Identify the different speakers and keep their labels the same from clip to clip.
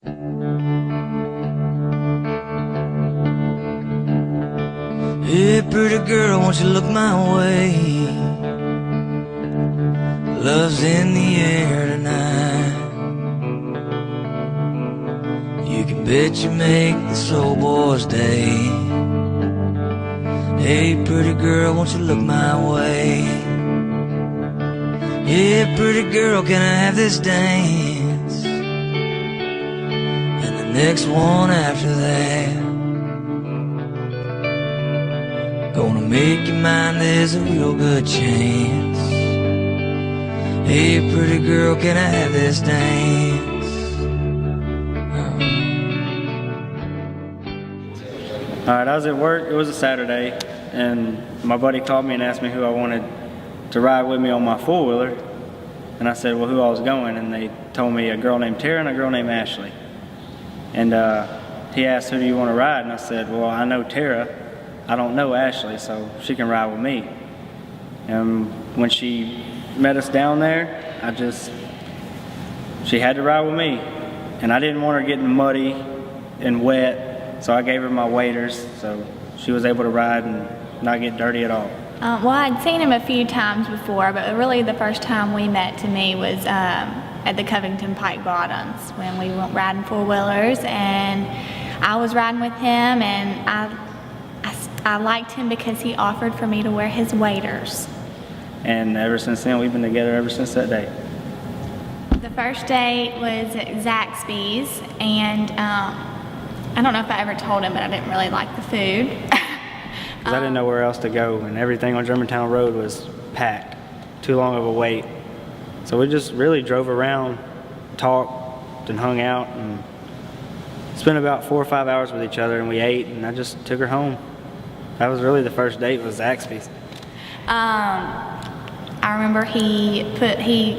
Speaker 1: Hey, pretty girl, won't you look my way? Love's in the air tonight. You can bet you make this old boy's day. Hey, pretty girl, won't you look my way? Yeah, pretty girl, can I have this dance? And the next one after that. Gonna make you mine, there's a real good chance. Hey, pretty girl, can I have this dance?
Speaker 2: Alright, I was at work, it was a Saturday, and my buddy called me and asked me who I wanted to ride with me on my four-wheeler. And I said, well, who I was going, and they told me a girl named Tara and a girl named Ashley. And he asked, who do you want to ride? And I said, well, I know Tara. I don't know Ashley, so she can ride with me. And when she met us down there, she had to ride with me. And I didn't want her getting muddy and wet, so I gave her my waders, so she was able to ride and not get dirty at all.
Speaker 3: Well, I'd seen him a few times before, but really the first time we met to me was at the Covington Pike Bottoms when we went riding four-wheelers, and I was riding with him, and I liked him because he offered for me to wear his waders.
Speaker 2: And ever since then, we've been together ever since that day.
Speaker 3: The first date was at Zaxby's, and I don't know if I ever told him, but I didn't really like the food.
Speaker 2: Because I didn't know where else to go, and everything on Germantown Road was packed. Too long of a wait. So we just really drove around, talked, and hung out, and spent about 4 or 5 hours with each other, and we ate, and I just took her home. That was really the first date, was Zaxby's.
Speaker 3: I remember he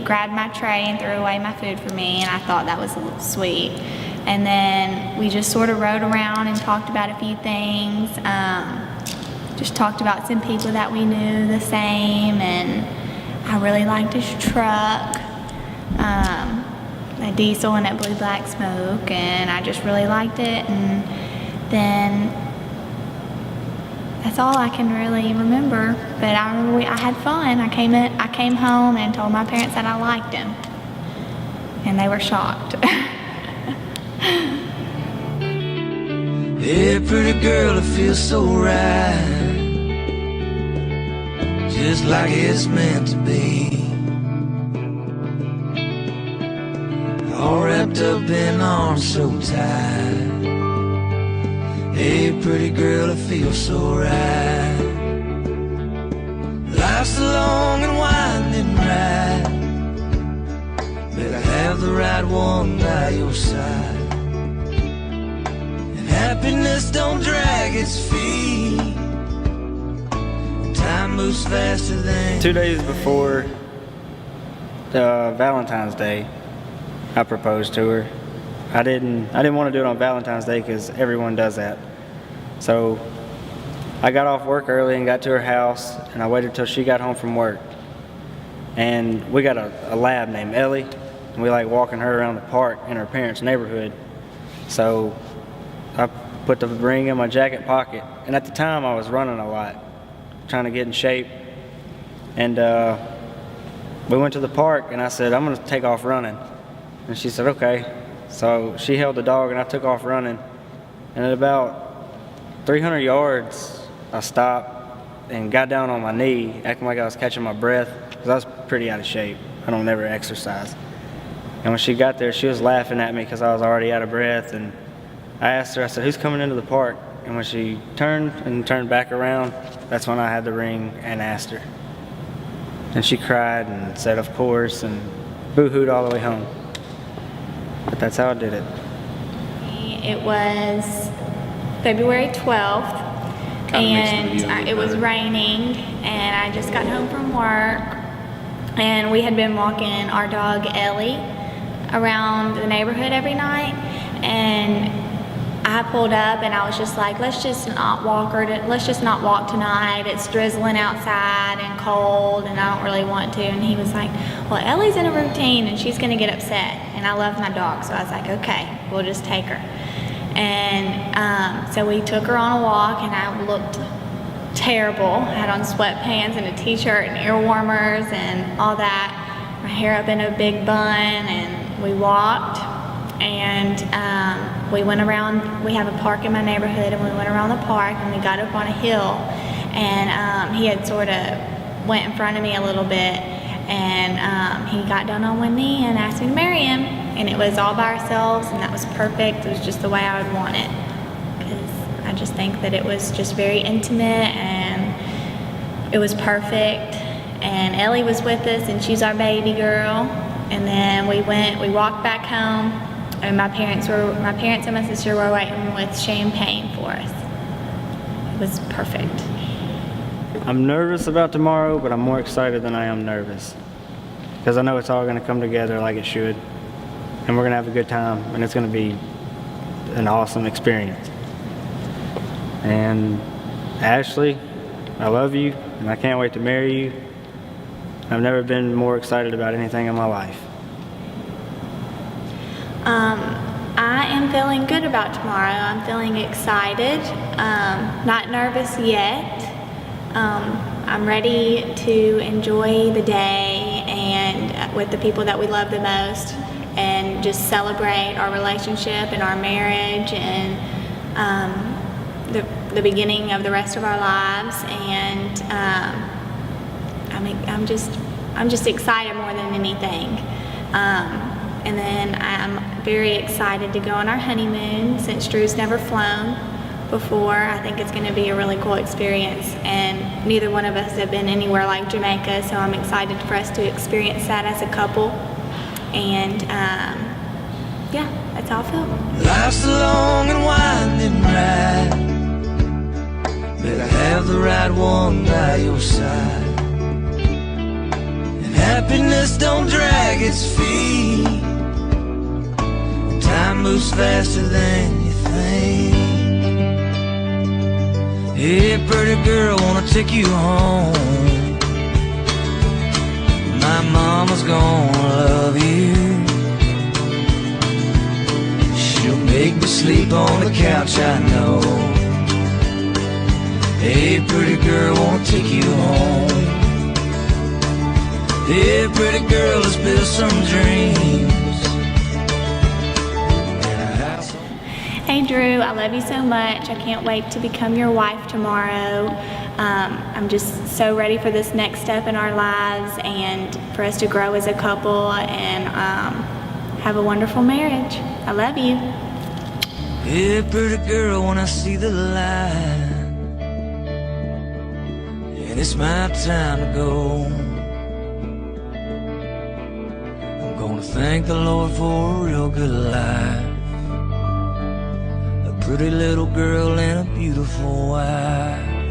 Speaker 3: grabbed my tray and threw away my food for me, and I thought that was a little sweet. And then we just sort of rode around and talked about a few things. Just talked about some people that we knew the same, and I really liked his truck, a diesel and that blue black smoke, and I just really liked it. And then that's all I can really remember. But I remember I had fun. I came home and told my parents that I liked him, and they were shocked.
Speaker 1: Yeah, pretty girl, it feels so right, just like it's meant to be. All wrapped up in arms so tight. Hey, pretty girl, it feels so right. Life's a long and winding ride. Better have the right one by your side. Happiness don't drag its feet. Time moves faster than
Speaker 2: 2 days before Valentine's Day, I proposed to her. I didn't want to do it on Valentine's Day because everyone does that. So I got off work early and got to her house, and I waited till she got home from work. And we got a lab named Ellie, and we like walking her around the park in her parents' neighborhood. So I put the ring in my jacket pocket, and at the time I was running a lot, trying to get in shape. And we went to the park, and I said, I'm going to take off running. And she said, okay. So she held the dog, and I took off running. And at about 300 yards, I stopped and got down on my knee, acting like I was catching my breath, because I was pretty out of shape. I don't ever exercise. And when she got there, she was laughing at me because I was already out of breath. And I asked her, I said, who's coming into the park? And when she turned back around, that's when I had the ring and asked her. And she cried and said, of course, and boo-hooed all the way home. But that's how I did it.
Speaker 3: It was February 12th, and it was raining, and I just got home from work, and we had been walking our dog Ellie around the neighborhood every night, and I pulled up and I was just like, let's just not walk tonight. It's drizzling outside and cold, and I don't really want to. And he was like, well, Ellie's in a routine and she's gonna get upset. And and I love my dog, so I was like, okay, we'll just take her. And so we took her on a walk, and I looked terrible. I had on sweatpants and a t-shirt and ear warmers and all that. My hair up in a big bun, and we walked, and we went around. We have a park in my neighborhood, and we went around the park, and we got up on a hill, and he had sort of went in front of me a little bit, and he got down on one knee and asked me to marry him, and it was all by ourselves, and that was perfect. It was just the way I would want it, because I just think that it was just very intimate, and it was perfect. And Ellie was with us, and she's our baby girl. And then we walked back home, and my parents and my sister were waiting with champagne for us. It was perfect.
Speaker 2: I'm nervous about tomorrow, but I'm more excited than I am nervous, because I know it's all going to come together like it should, and we're going to have a good time, and it's going to be an awesome experience. And Ashley, I love you, and I can't wait to marry you. I've never been more excited about anything in my life.
Speaker 3: I am feeling good about tomorrow. I'm feeling excited, not nervous yet. I'm ready to enjoy the day and with the people that we love the most, and just celebrate our relationship and our marriage, and the beginning of the rest of our lives. And I'm just excited more than anything. And then I'm very excited to go on our honeymoon, since Drew's never flown before. I think it's going to be a really cool experience, and neither one of us have been anywhere like Jamaica, so I'm excited for us to experience that as a couple. And yeah, that's how I feel.
Speaker 1: Life's a long and winding ride. Better have the right one by your side. And happiness don't drag its feet. Time moves faster than you think. Hey, pretty girl, wanna take you home. My mama's gonna love you. She'll make me sleep on the couch, I know. Hey, pretty girl, wanna take you home. Hey, pretty girl, let's build some dreams.
Speaker 3: Hey Drew, I love you so much. I can't wait to become your wife tomorrow. I'm just so ready for this next step in our lives, and for us to grow as a couple, and have a wonderful marriage. I love you.
Speaker 1: Hey, pretty girl, when I see the light, and it's my time to go, I'm gonna thank the Lord for a real good life. Pretty little girl and a beautiful wife.